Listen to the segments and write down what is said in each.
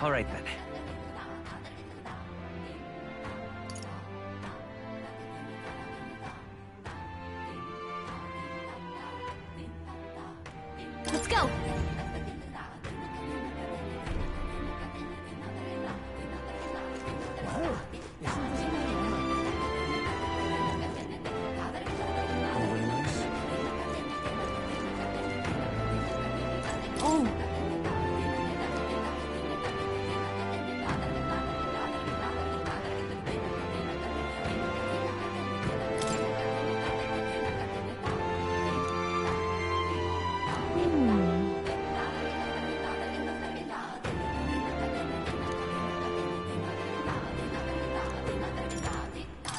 All right, then. Let's go!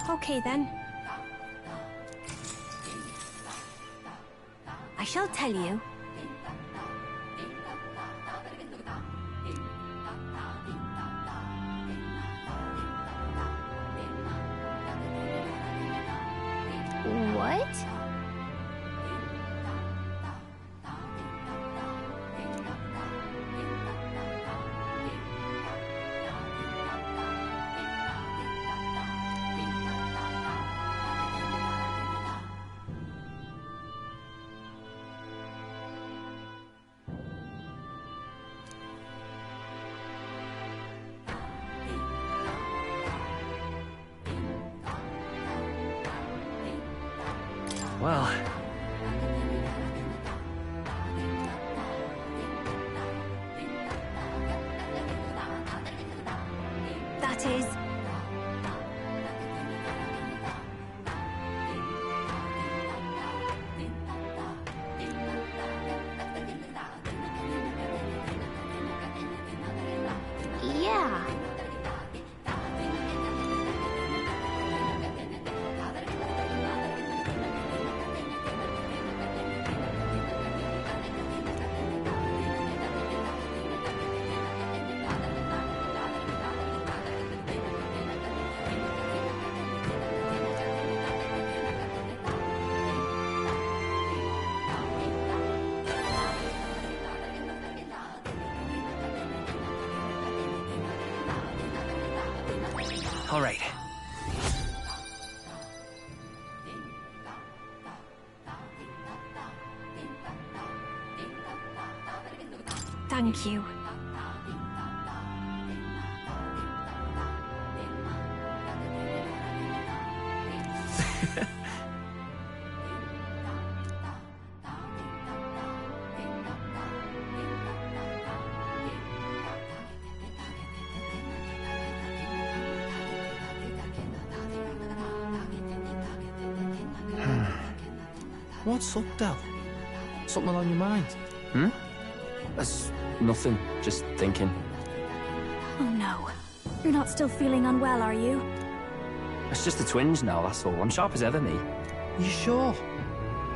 Okay, then. I shall tell you. What? Well... That is... Yeah. All right. Thank you. What's up, Del? Something on your mind? Hmm? That's nothing. Just thinking. Oh no. You're not still feeling unwell, are you? It's just a twinge now, that's all. I'm sharp as ever, me. You sure?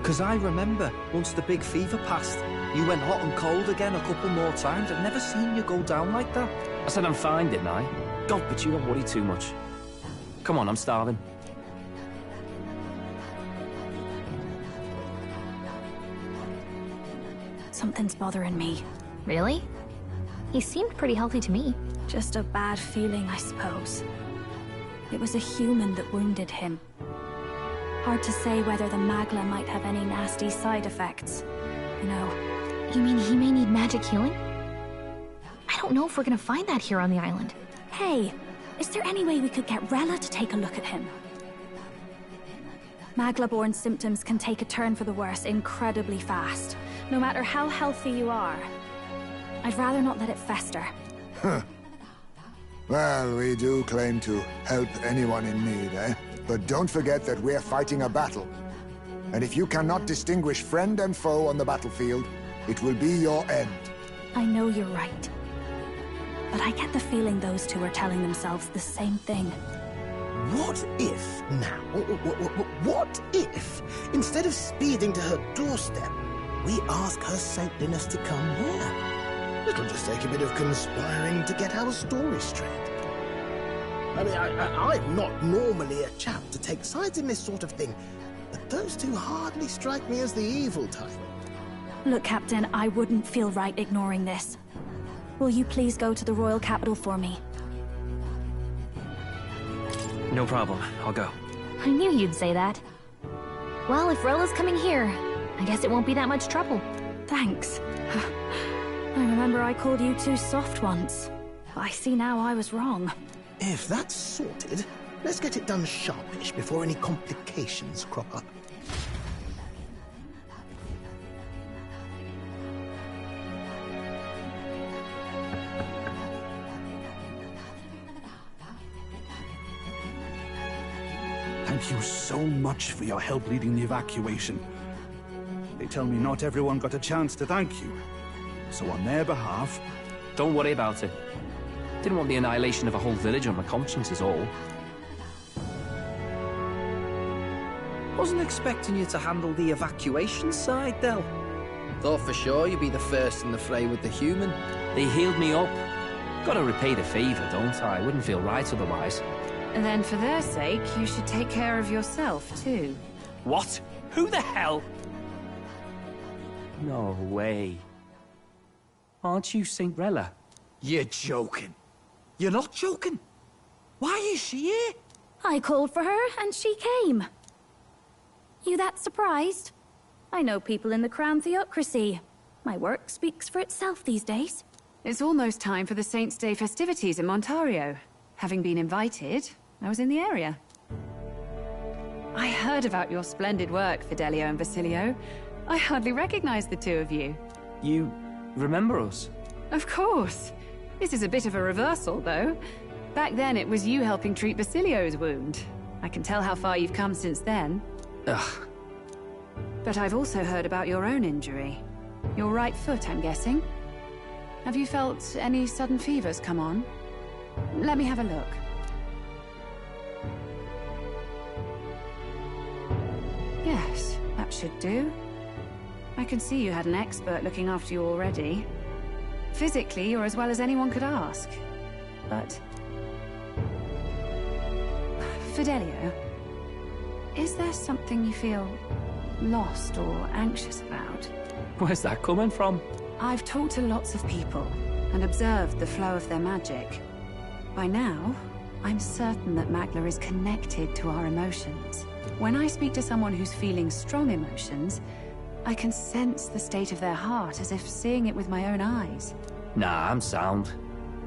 'Cause I remember, once the big fever passed, you went hot and cold again a couple more times. I've never seen you go down like that. I said I'm fine, didn't I? God, but you don't worry too much. Come on, I'm starving. Something's bothering me. Really? He seemed pretty healthy to me. Just a bad feeling, I suppose. It was a human that wounded him. Hard to say whether the magla might have any nasty side effects. You know. You mean he may need magic healing? I don't know if we're gonna find that here on the island. Hey, is there any way we could get Rella to take a look at him? Magla-borne symptoms can take a turn for the worse incredibly fast, no matter how healthy you are. I'd rather not let it fester. Huh. Well, we do claim to help anyone in need, eh? But don't forget that we're fighting a battle. And if you cannot distinguish friend and foe on the battlefield, it will be your end. I know you're right. But I get the feeling those two are telling themselves the same thing. What if, now, what if, instead of speeding to her doorstep, we ask her saintliness to come here. It'll just take a bit of conspiring to get our story straight. I mean, I'm not normally a chap to take sides in this sort of thing, but those two hardly strike me as the evil type. Look, Captain, I wouldn't feel right ignoring this. Will you please go to the royal capital for me? No problem. I'll go. I knew you'd say that. Well, if Rella's coming here, I guess it won't be that much trouble. Thanks. I remember I called you too soft once. I see now I was wrong. If that's sorted, let's get it done sharpish before any complications crop up. Thank you so much for your help leading the evacuation. They tell me not everyone got a chance to thank you. So on their behalf... Don't worry about it. Didn't want the annihilation of a whole village on my conscience is all. Wasn't expecting you to handle the evacuation side, Del. Thought for sure you'd be the first in the fray with the human. They healed me up. Gotta repay the favor, don't I? Wouldn't feel right otherwise. And then for their sake, you should take care of yourself, too. What? Who the hell? No way. Aren't you Saint Rella? You're joking. You're not joking. Why is she here? I called for her, and she came. You that surprised? I know people in the Crown Theocracy. My work speaks for itself these days. It's almost time for the Saints' Day festivities in Montario. Having been invited, I was in the area. I heard about your splendid work, Fidelio and Basilio. I hardly recognized the two of you. You remember us? Of course. This is a bit of a reversal, though. Back then, it was you helping treat Basilio's wound. I can tell how far you've come since then. Ugh. But I've also heard about your own injury. Your right foot, I'm guessing. Have you felt any sudden fevers come on? Let me have a look. Yes, that should do. I can see you had an expert looking after you already. Physically, you're as well as anyone could ask. But... Fidelio, is there something you feel lost or anxious about? Where's that coming from? I've talked to lots of people and observed the flow of their magic. By now, I'm certain that Magla is connected to our emotions. When I speak to someone who's feeling strong emotions, I can sense the state of their heart as if seeing it with my own eyes. Nah, I'm sound.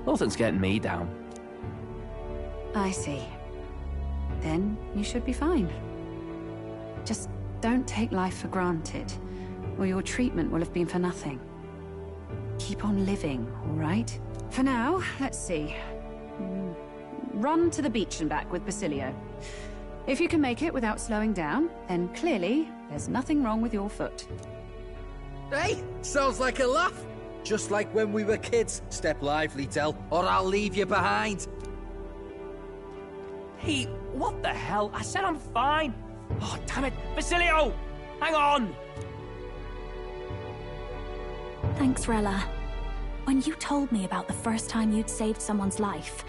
Nothing's getting me down. I see. Then you should be fine. Just don't take life for granted, or your treatment will have been for nothing. Keep on living, all right? For now, let's see. Run to the beach and back with Basilio. If you can make it without slowing down, then clearly there's nothing wrong with your foot. Hey, sounds like a laugh. Just like when we were kids. Step lively, Del, or I'll leave you behind. Hey, what the hell? I said I'm fine. Oh, damn it. Basilio! Hang on! Thanks, Rella. When you told me about the first time you'd saved someone's life,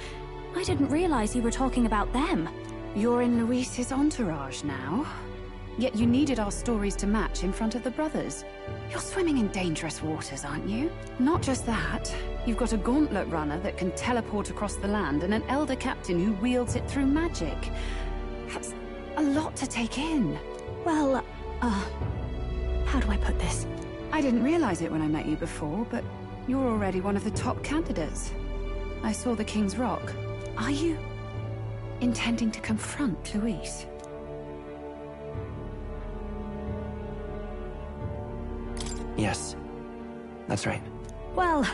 I didn't realize you were talking about them. You're in Luis's entourage now. Yet you needed our stories to match in front of the brothers. You're swimming in dangerous waters, aren't you? Not just that, you've got a gauntlet runner that can teleport across the land and an elder captain who wields it through magic. That's a lot to take in. Well, how do I put this? I didn't realize it when I met you before, but you're already one of the top candidates. I saw the King's Rock. Are you intending to confront Luis? Yes, that's right. Well,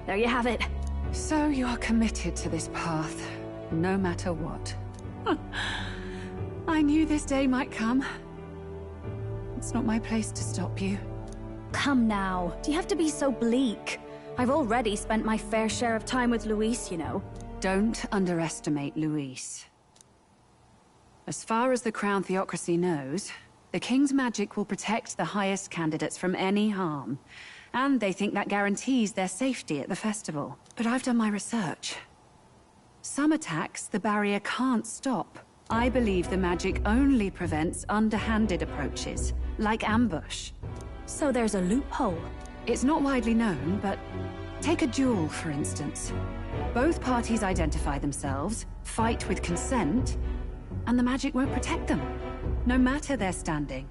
there you have it. So you're committed to this path, no matter what. I knew this day might come. It's not my place to stop you. Come now, do you have to be so bleak? I've already spent my fair share of time with Luis, you know. Don't underestimate Luis. As far as the Crown Theocracy knows, The King's magic will protect the highest candidates from any harm. And they think that guarantees their safety at the festival. But I've done my research. Some attacks the barrier can't stop. I believe the magic only prevents underhanded approaches, like ambush. So there's a loophole. It's not widely known, but take a duel, for instance. Both parties identify themselves, fight with consent, and the magic won't protect them, no matter their standing.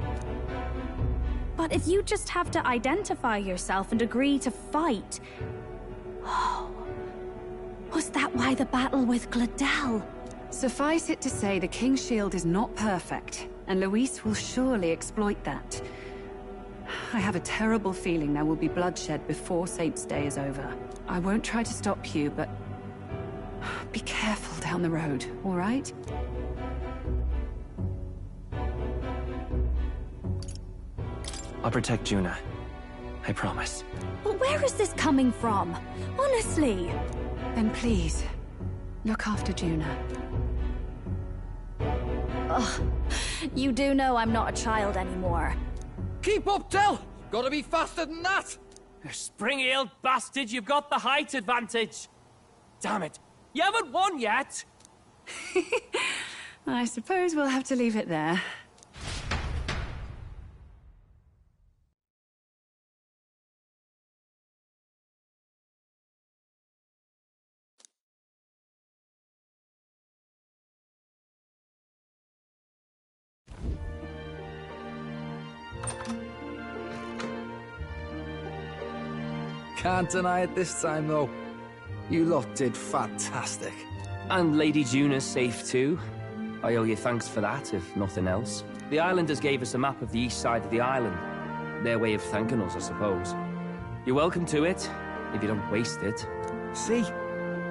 But if you just have to identify yourself and agree to fight... Oh... Was that why the battle with Gladel? Suffice it to say, the King's shield is not perfect, and Luis will surely exploit that. I have a terrible feeling there will be bloodshed before Saint's Day is over. I won't try to stop you, but... be careful down the road, all right? I'll protect Juna. I promise. But where is this coming from? Honestly! Then please, look after Juna. Ugh. You do know I'm not a child anymore. Keep up, Del! Gotta be faster than that! You spring-heeled bastard, you've got the height advantage. Damn it, you haven't won yet! I suppose we'll have to leave it there. Can't deny it this time, though. You lot did fantastic. And Lady Juna's safe too. I owe you thanks for that, if nothing else. The islanders gave us a map of the east side of the island. Their way of thanking us, I suppose. You're welcome to it, if you don't waste it. See?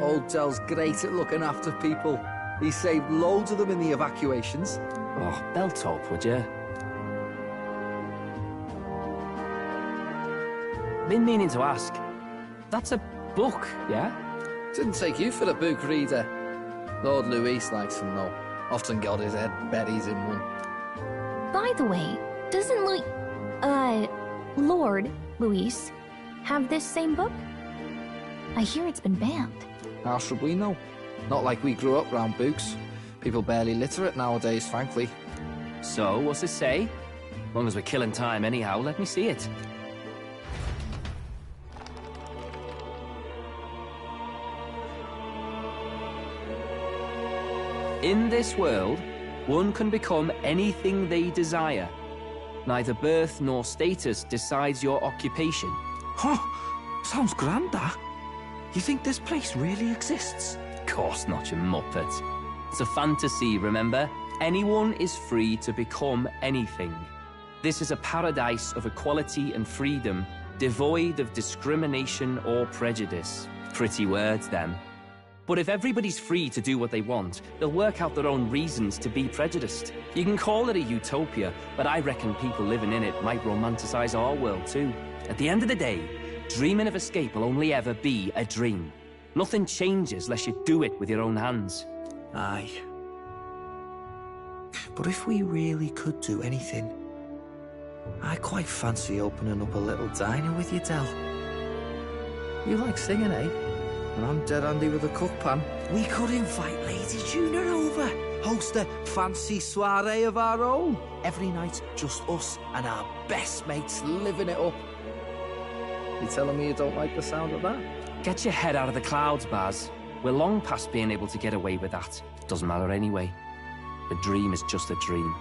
Old Del's great at looking after people. He saved loads of them in the evacuations. Oh, belt up, would you? Been meaning to ask. That's a book, yeah? Didn't take you for a book reader. Lord Luis likes them though. Often got his head buried in one. By the way, doesn't Lord Luis have this same book? I hear it's been banned. How should we know? Not like we grew up round books. People barely literate nowadays, frankly. So, what's it say? As long as we're killing time anyhow, let me see it. In this world, one can become anything they desire. Neither birth nor status decides your occupation. Huh? Sounds grand, that. You think this place really exists? Of course not, you muppet. It's a fantasy, remember? Anyone is free to become anything. This is a paradise of equality and freedom, devoid of discrimination or prejudice. Pretty words, then. But if everybody's free to do what they want, they'll work out their own reasons to be prejudiced. You can call it a utopia, but I reckon people living in it might romanticize our world too. At the end of the day, dreaming of escape will only ever be a dream. Nothing changes unless you do it with your own hands. Aye. But if we really could do anything, I quite fancy opening up a little diner with you, Del. You like singing, eh? And I'm dead handy with a cook pan. We could invite Lady Juna over. Host a fancy soiree of our own. Every night, just us and our best mates living it up. You telling me you don't like the sound of that? Get your head out of the clouds, Baz. We're long past being able to get away with that. Doesn't matter anyway. The dream is just a dream.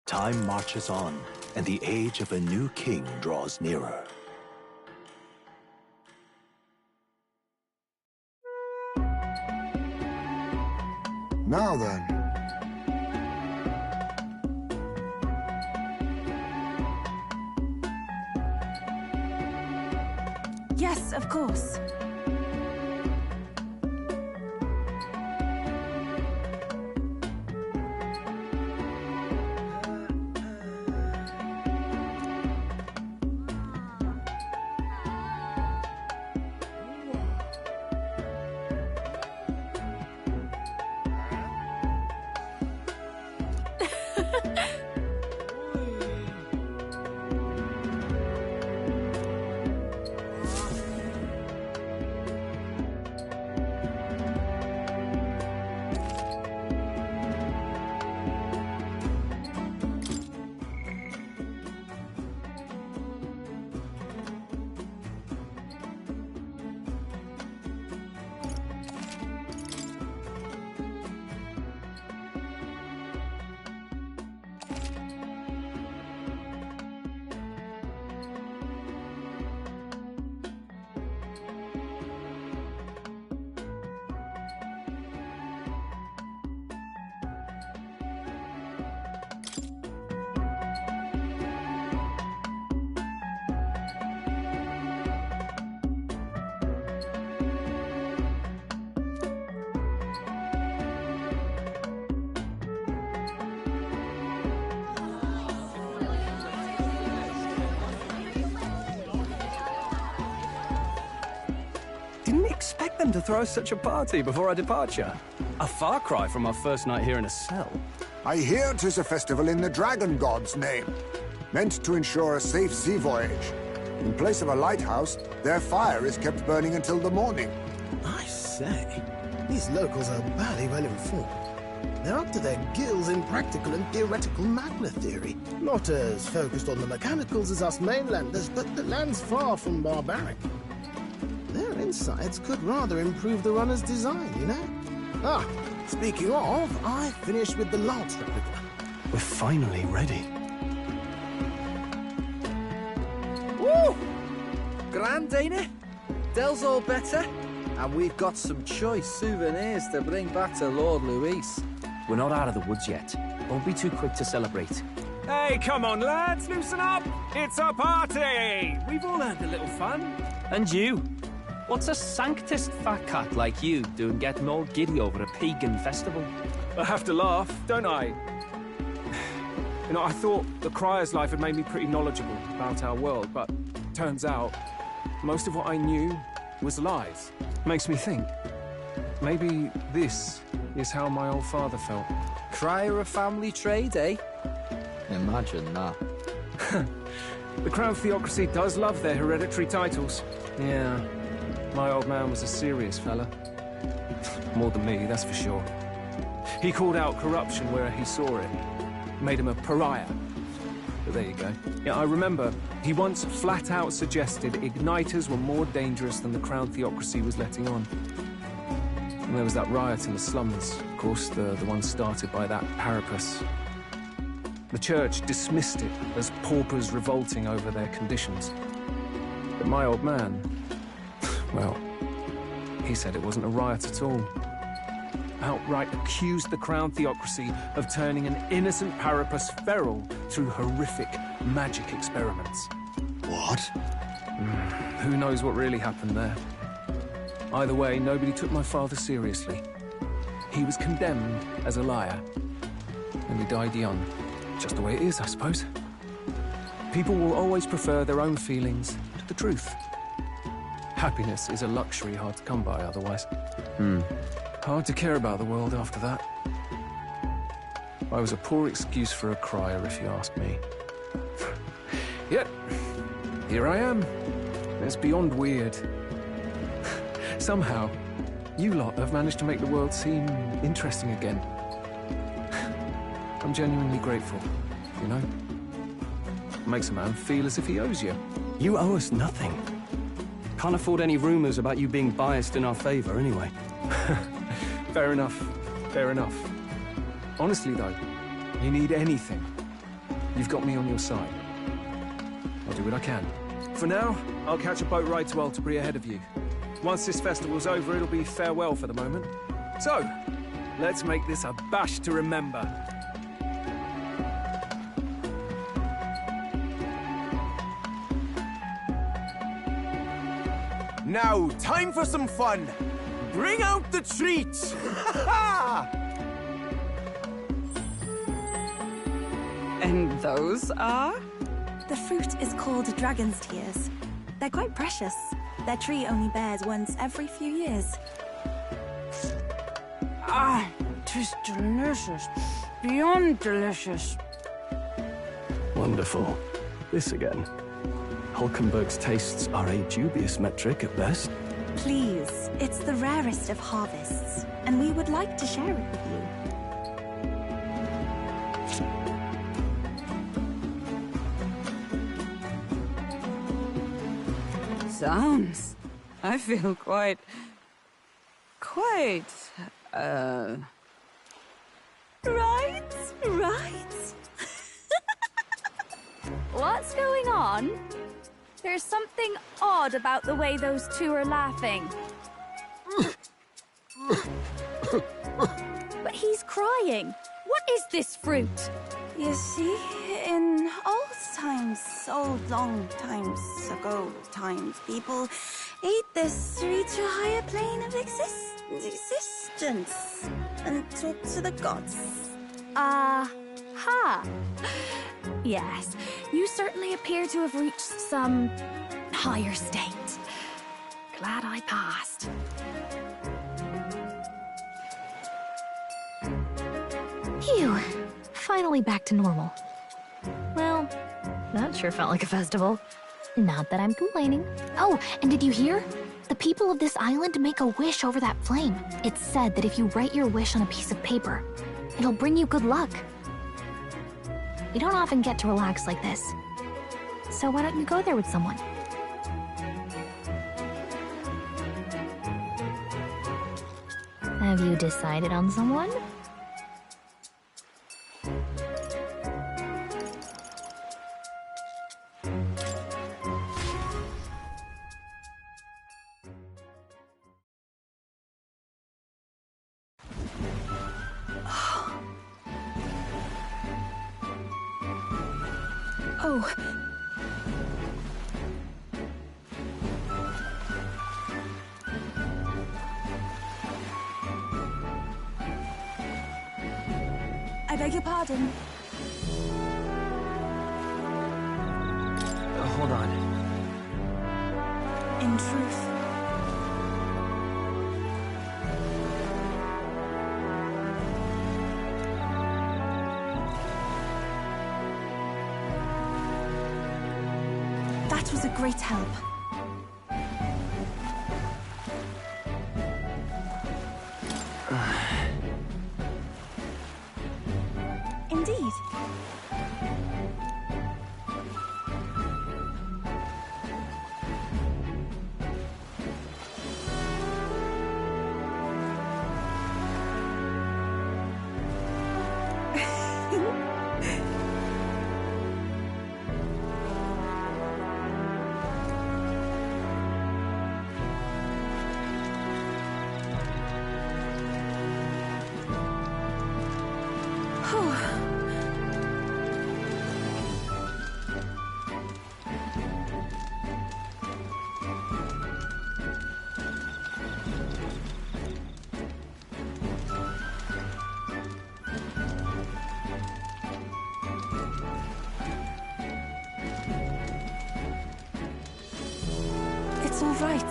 Time marches on, and the age of a new king draws nearer. Now then. Yes, of course. expect them to throw such a party before our departure? A far cry from our first night here in a cell. I hear 'tis a festival in the Dragon God's name, meant to ensure a safe sea voyage. In place of a lighthouse, their fire is kept burning until the morning. I say, these locals are barely well informed. They're up to their gills in practical and theoretical magna theory. Not as focused on the mechanicals as us mainlanders, but the land's far from barbaric. Their insights could rather improve the runner's design, you know? Ah, speaking of, I finished with the lance replica. We're finally ready. Woo! Grand, ain't it? Del's all better, and we've got some choice souvenirs to bring back to Lord Luis. We're not out of the woods yet. Don't be too quick to celebrate. Hey, come on, lads, loosen up! It's a party! We've all had a little fun. And you? What's a sanctist fat cat like you doing getting all giddy over a pagan festival? I have to laugh, don't I? You know, I thought the Crier's life had made me pretty knowledgeable about our world, but turns out most of what I knew was lies. Makes me think. Maybe this is how my old father felt. Crier a family trade, eh? Imagine that. The Crown Theocracy does love their hereditary titles. Yeah, my old man was a serious fella. More than me, that's for sure. He called out corruption where he saw it. Made him a pariah. But there you go. Yeah, I remember he once flat out suggested igniters were more dangerous than the Crown Theocracy was letting on. And there was that riot in the slums, of course, the one started by that Parapus. The church dismissed it as paupers revolting over their conditions. But my old man, well, he said it wasn't a riot at all. Outright accused the Crown Theocracy of turning an innocent Parapus feral through horrific magic experiments. What? Who knows what really happened there? Either way, nobody took my father seriously. He was condemned as a liar. And he died young. Just the way it is, I suppose. People will always prefer their own feelings to the truth. Happiness is a luxury hard to come by otherwise. Hard to care about the world after that. I was a poor excuse for a crier, if you ask me. Yet, here I am. It's beyond weird. Somehow, you lot have managed to make the world seem interesting again. I'm genuinely grateful, you know? Makes a man feel as if he owes you. You owe us nothing. Can't afford any rumors about you being biased in our favor, anyway. Fair enough. Fair enough. Honestly, though, you need anything, you've got me on your side. I'll do what I can. For now, I'll catch a boat ride to Altabri ahead of you. Once this festival's over, it'll be farewell for the moment. So, let's make this a bash to remember. Now, time for some fun! Bring out the treats! And those are? The fruit is called dragon's tears. They're quite precious. Their tree only bears once every few years. Ah, 'tis delicious. Beyond delicious. Wonderful. This again. Hulkenberg's tastes are a dubious metric at best. Please, it's the rarest of harvests, and we would like to share it with you. Sounds. I feel quite... Right? What's going on? There's something odd about the way those two are laughing. But he's crying. What is this fruit? You see, in old times, so long times ago people ate this to reach a higher plane of existence and talk to the gods. Ha! Yes, you certainly appear to have reached some higher state. Glad I passed. Phew. Finally back to normal. Well, that sure felt like a festival. Not that I'm complaining. Oh, and did you hear? The people of this island make a wish over that flame. It's said that if you write your wish on a piece of paper, it'll bring you good luck. You don't often get to relax like this. So why don't you go there with someone? Have you decided on someone? Oh. I beg your pardon. Hold on. In truth, that was a great help. Indeed. It's all right.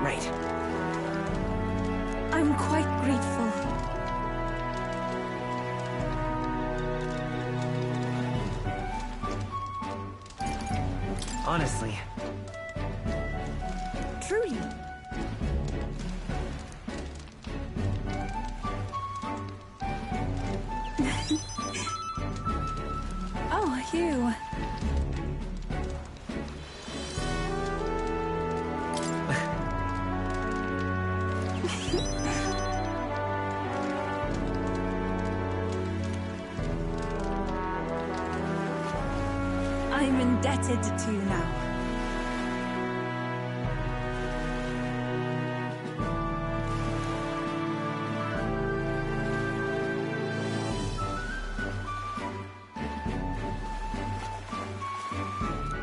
Right. I'm quite grateful. Honestly. Truly. Oh, you. I'm indebted to you now.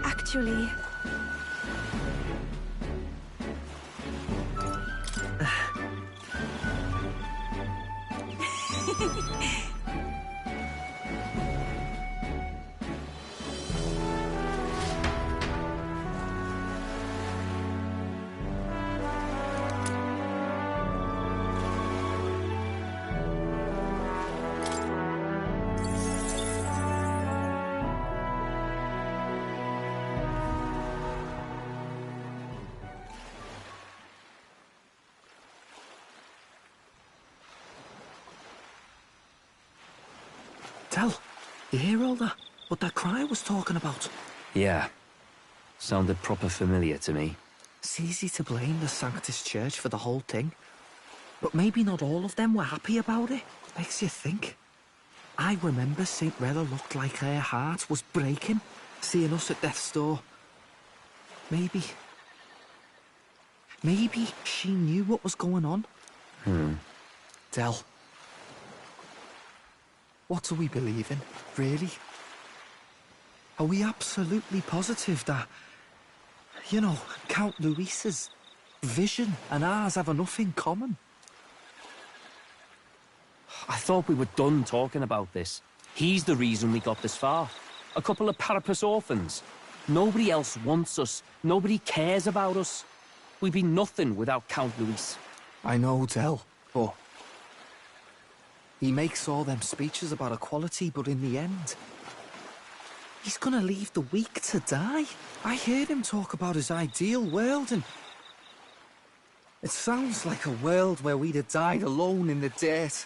Actually... Del, you hear all that? What that cry was talking about? Yeah. Sounded proper familiar to me. It's easy to blame the Sanctus Church for the whole thing. But maybe not all of them were happy about it. Makes you think. I remember St. Rella looked like her heart was breaking, seeing us at death's door. Maybe she knew what was going on. Del. What do we believe in, really? Are we absolutely positive that, you know, Count Luis's vision and ours have enough in common? I thought we were done talking about this. He's the reason we got this far. A couple of Parapus orphans. Nobody else wants us. Nobody cares about us. We'd be nothing without Count Luis. I know, Del, but... he makes all them speeches about equality, but in the end... he's gonna leave the weak to die. I heard him talk about his ideal world, and... it sounds like a world where we'd have died alone in the dirt.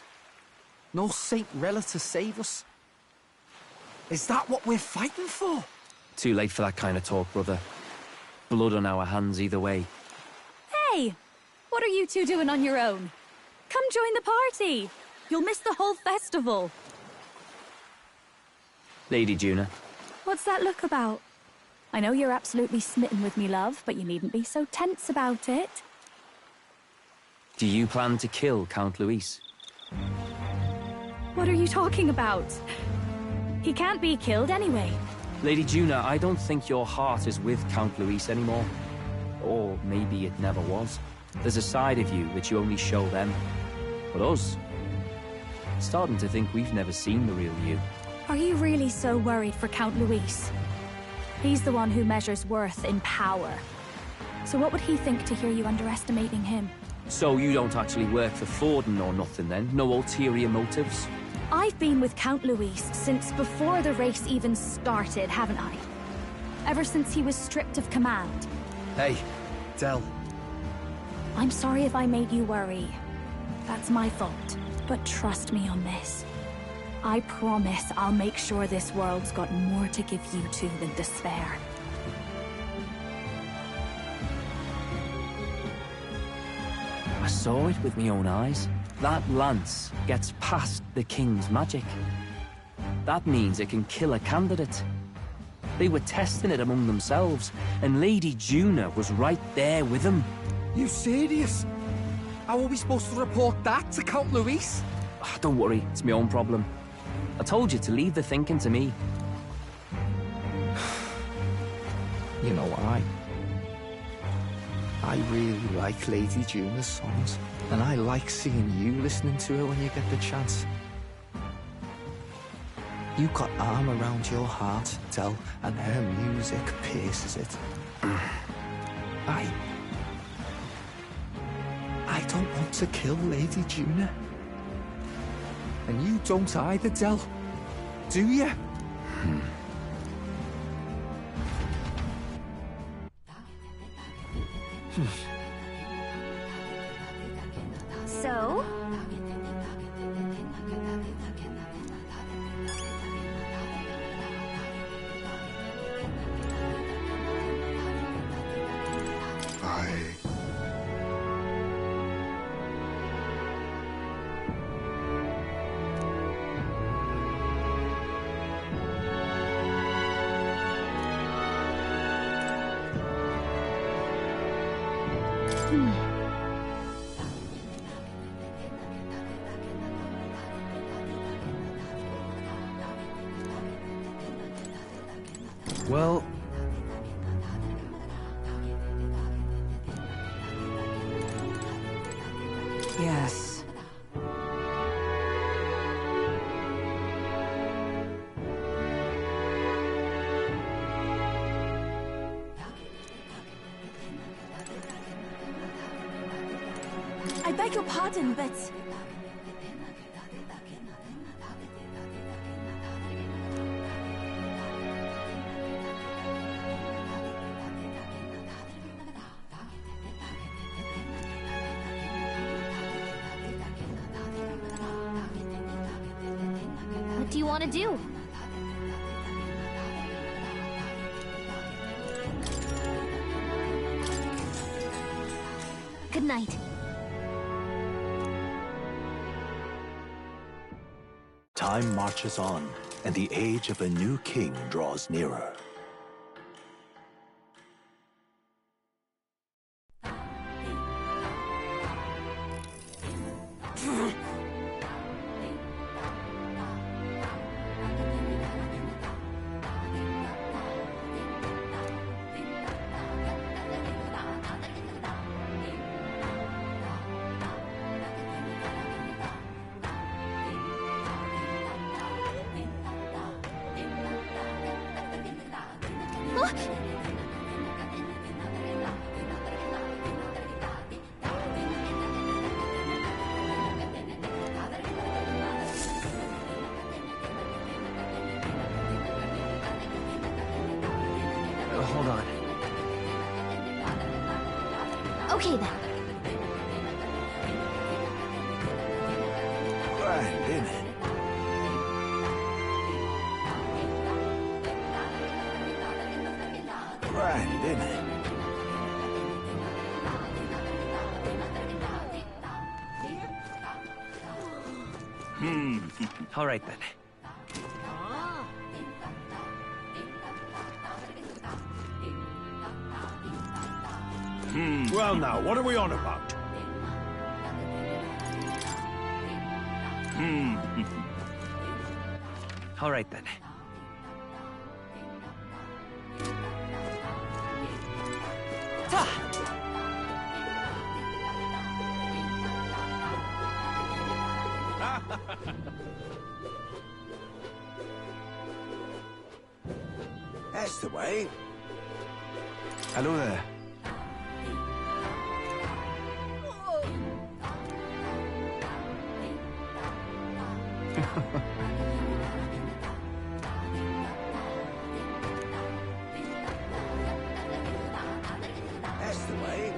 No Saint Rella to save us. Is that what we're fighting for? Too late for that kind of talk, brother. Blood on our hands either way. Hey! What are you two doing on your own? Come join the party! You'll miss the whole festival. Lady Juna. What's that look about? I know you're absolutely smitten with me, love, but you needn't be so tense about it. Do you plan to kill Count Luis? What are you talking about? He can't be killed anyway. Lady Juna, I don't think your heart is with Count Luis anymore. Or maybe it never was. There's a side of you that you only show them. But us? Starting to think we've never seen the real you. Are you really so worried for Count Luis? He's the one who measures worth in power. So what would he think to hear you underestimating him? So you don't actually work for Forden or nothing then? No ulterior motives? I've been with Count Luis since before the race even started, haven't I? Ever since he was stripped of command. Hey, Del. I'm sorry if I made you worry. That's my fault. But trust me on this. I promise I'll make sure this world's got more to give you two than despair. I saw it with my own eyes. That lance gets past the king's magic. That means it can kill a candidate. They were testing it among themselves, and Lady Juna was right there with them. You serious? How are we supposed to report that to Count Luis? Don't worry, it's my own problem. I told you to leave the thinking to me. You know why? I really like Lady Juna's songs, and I like seeing you listening to her when you get the chance. You got arm around your heart, Del, and her music pierces it. I don't want to kill Lady Juna. And you don't either, Del. Do you? So? Well... Yes. I beg your pardon, but... What do you want to do? Good night. Time marches on, and the age of a new king draws nearer. Grand, innit? Grand, innit? All right, then. Well now, what are we on about? All right, then. That's the way. Hello there. That's the way.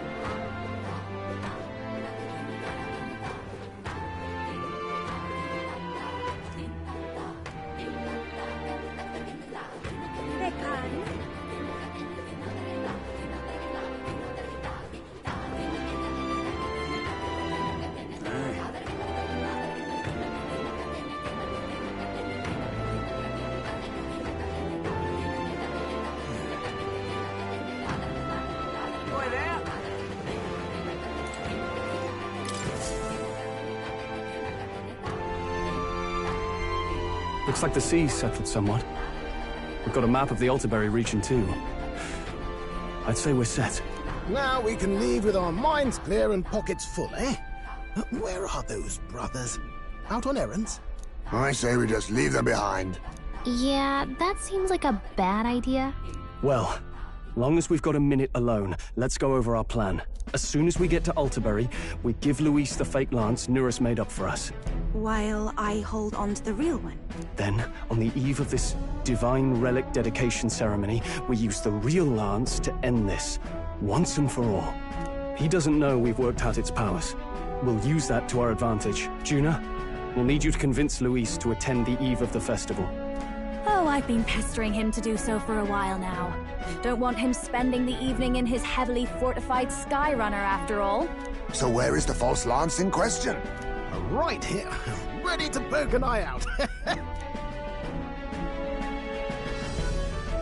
Looks like the sea's settled somewhat. We've got a map of the Altaberry region too. I'd say we're set. Now we can leave with our minds clear and pockets full, eh? Where are those brothers? Out on errands? I say we just leave them behind. Yeah, that seems like a bad idea. Well, long as we've got a minute alone, let's go over our plan. As soon as we get to Altaberry, we give Luis the fake lance Nurus made up for us. While I hold on to the real one. Then, on the eve of this divine relic dedication ceremony, we use the real lance to end this, once and for all. He doesn't know we've worked out its powers. We'll use that to our advantage. Juna, we'll need you to convince Luis to attend the eve of the festival. Oh, I've been pestering him to do so for a while now. Don't want him spending the evening in his heavily fortified Skyrunner after all. So where is the false lance in question? Right here, ready to poke an eye out.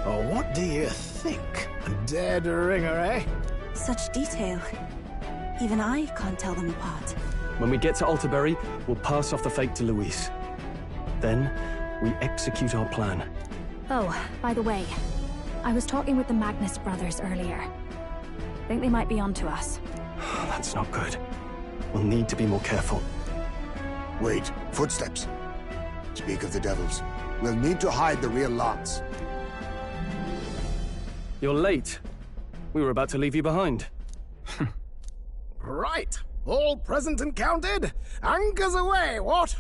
Oh, what do you think? Dead ringer, eh? Such detail. Even I can't tell them apart. When we get to Altaberry, we'll pass off the fake to Luis. Then, we execute our plan. Oh, by the way, I was talking with the Magnus brothers earlier. Think they might be onto us. That's not good. We'll need to be more careful. Wait, footsteps. Speak of the devils. We'll need to hide the real lance. You're late. We were about to leave you behind. Right, all present and counted. Anchors away, what?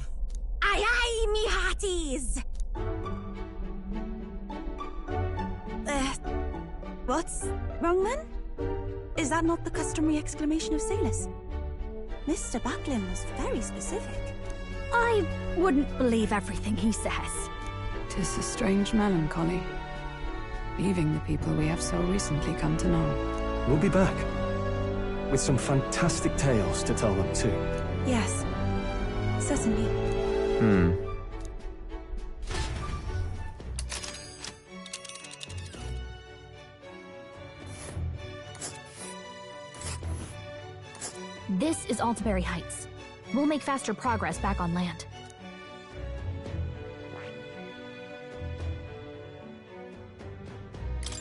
Aye aye, me hearties! What's wrong then? Is that not the customary exclamation of sailors? Mr. Buckland was very specific. I wouldn't believe everything he says. 'Tis a strange melancholy, leaving the people we have so recently come to know. We'll be back, with some fantastic tales to tell them too. Yes, certainly. This is Altaberry Heights. We'll make faster progress back on land.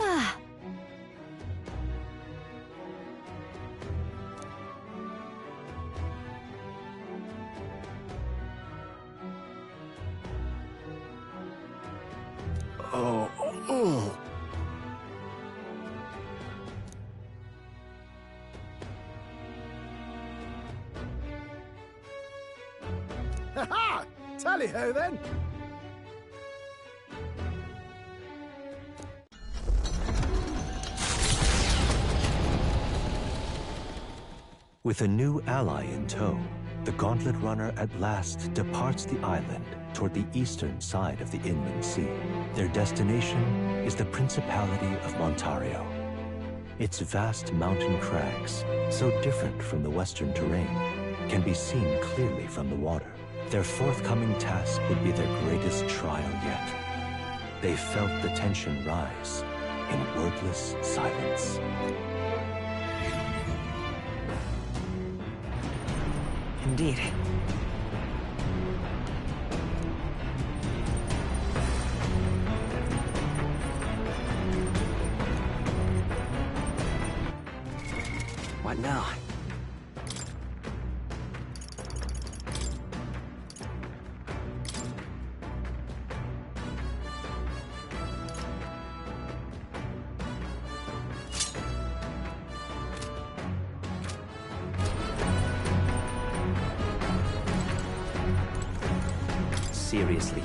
Ah. Oh. Ha-ha! Tally-ho, then! With a new ally in tow, The Gauntlet Runner at last departs the island toward the eastern side of the inland sea. Their destination is the Principality of Montario. Its vast mountain crags, so different from the western terrain, can be seen clearly from the water. Their forthcoming task would be their greatest trial yet. They felt the tension rise in wordless silence. Indeed. What now? Seriously.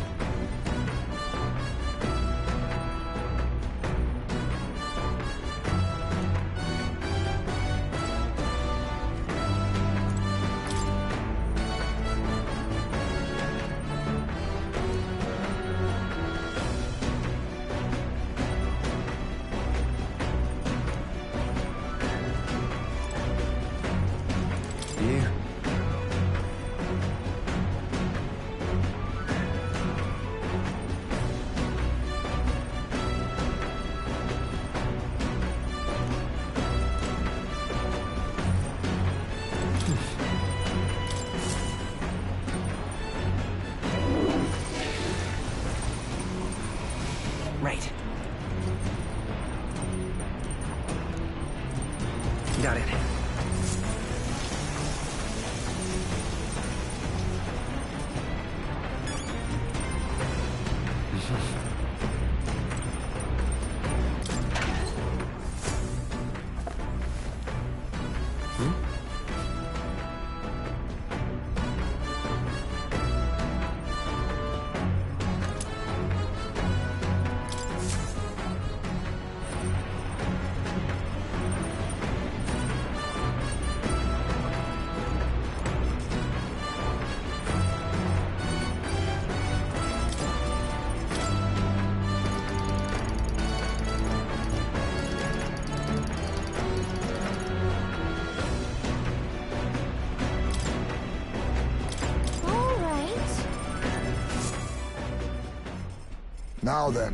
Right. Got it. Now then.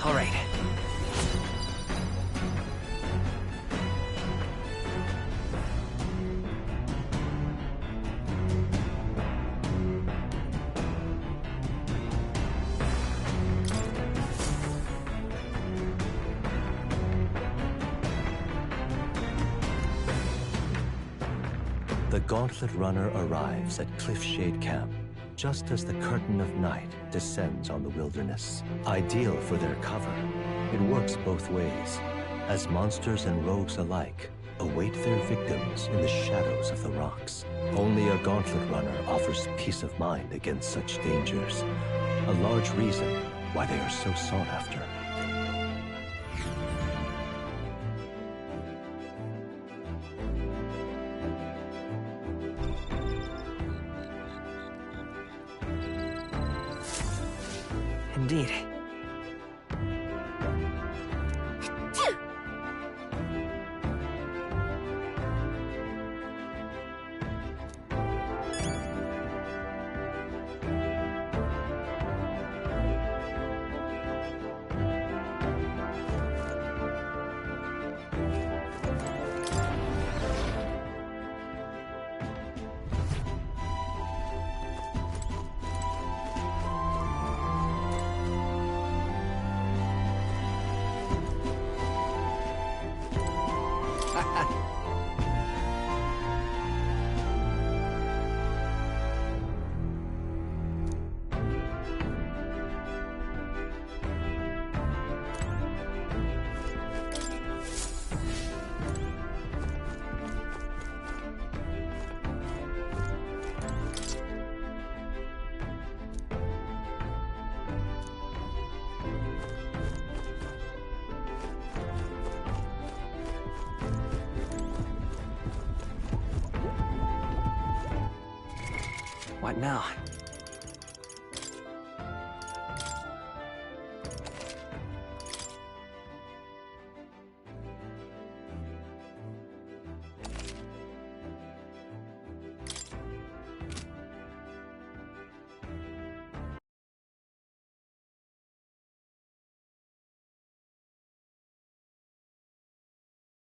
All right. The Gauntlet Runner arrives at Cliffshade Camp just as the curtain of night descends on the wilderness. Ideal for their cover, it works both ways, as monsters and rogues alike await their victims in the shadows of the rocks. Only a Gauntlet Runner offers peace of mind against such dangers, a large reason why they are so sought after. Indeed. What now?